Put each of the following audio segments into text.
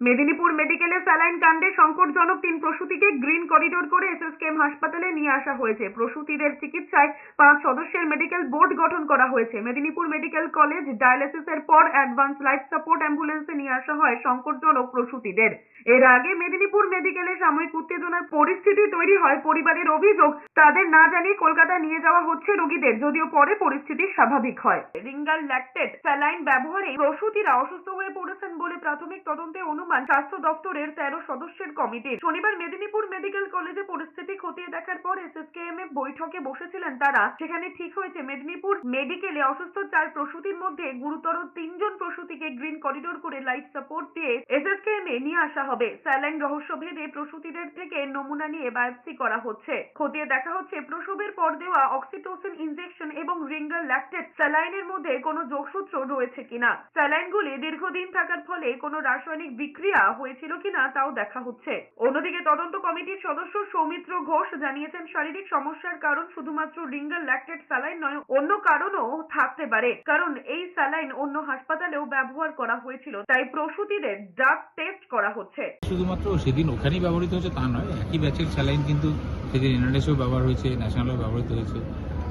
মেদিনীপুর মেডিকেলে স্যালাইন কাণ্ডে সংকটজনক 3 প্রসূতিকে গ্রিন করিডোর করে এসএসকেএম হাসপাতালে নিয়ে আসা হয়েছে। প্রসূতিদের চিকিৎসায় 5 সদস্যের মেডিকেল বোর্ড গঠন করা হয়েছে। মেদিনীপুর মেডিকেল কলেজ ডায়ালিসিসের পর অ্যাডভান্স লাইফ সাপোর্ট অ্যাম্বুলেন্সে নিয়ে আসা হয় সংকটজনক প্রসূতিদের। এর আগে মেদিনীপুর মেডিকেলে সাময়িক উত্তেজনার পরিস্থিতি তৈরি হয়। পরিবারের অভিযোগ, তাদের না জানিয়ে কলকাতা নিয়ে যাওয়া হচ্ছে রোগীদের, যদিও পরে পরিস্থিতি স্বাভাবিক হয়। রিঙ্গাল ল্যাকটেট স্যালাইন ব্যবহারে প্রসূতিরা অসুস্থ হয়ে পড়েছেন বলে প্রাথমিক তদন্তে অনুমান স্বাস্থ্য দপ্তরের 13 সদস্যের কমিটির। শনিবার মেদিনীপুর মেডিকেল কলেজে পরিস্থিতি খতিয়ে দেখার পর এসএসকেএম এ বৈঠকে বসেছিলেন তারা। সেখানে ঠিক হয়েছে মেদিনীপুর মেডিকেলে অসুস্থ 4 প্রসূতির মধ্যে গুরুতর 3 জন প্রসূতিকে গ্রিন করিডোর করে লাইফ সাপোর্ট দিয়ে এসএসকেএম এ নিয়ে আসা হবে। স্যালাইন রহস্য ভেদে প্রসূতিদের থেকে নমুনা নিয়ে বায়োপসি করা হচ্ছে। খতিয়ে দেখা হচ্ছে প্রসবের পর দেওয়া অক্সিটোসিন ইনজেকশন এবং রিঙ্গাল ল্যাকটেট স্যালাইনের মধ্যে কোনো যোগসূত্র রয়েছে কিনা। স্যালাইনগুলি দীর্ঘদিন থাকার ফলে কোনো রাসায়নিক বিক্রিয়া হয়েছিল কিনা তাও দেখা হচ্ছে। অন্যদিকে তদন্ত কমিটির সদস্য সৌমিত্র ঘোষ জানিয়েছেন, শারীরিক সমস্যার কারণ শুধুমাত্র রিঙ্গাল ল্যাকটেট স্যালাইন নয়, অন্য কারণও থাকতে পারে। কারণ এই স্যালাইন অন্য হাসপাতালেও ব্যবহার করা হয়েছিল, তাই প্রসূতিদের ড্রাগ টেস্ট করা হচ্ছে। শুধুমাত্র সেদিন ওখানেই ব্যবহৃত হচ্ছে তা নয়, একই ব্যাচের স্যালাইন কিন্তু সেদিন এনআরএসেও ব্যবহার হয়েছে, ন্যাশনালেও ব্যবহৃত হয়েছে।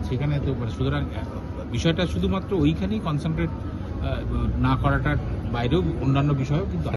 সেখানে তো সুতরাং বিষয়টা শুধুমাত্র ওইখানেই কনসেন্ট্রেট না করাটার বাইরেও অন্যান্য বিষয়ও কিন্তু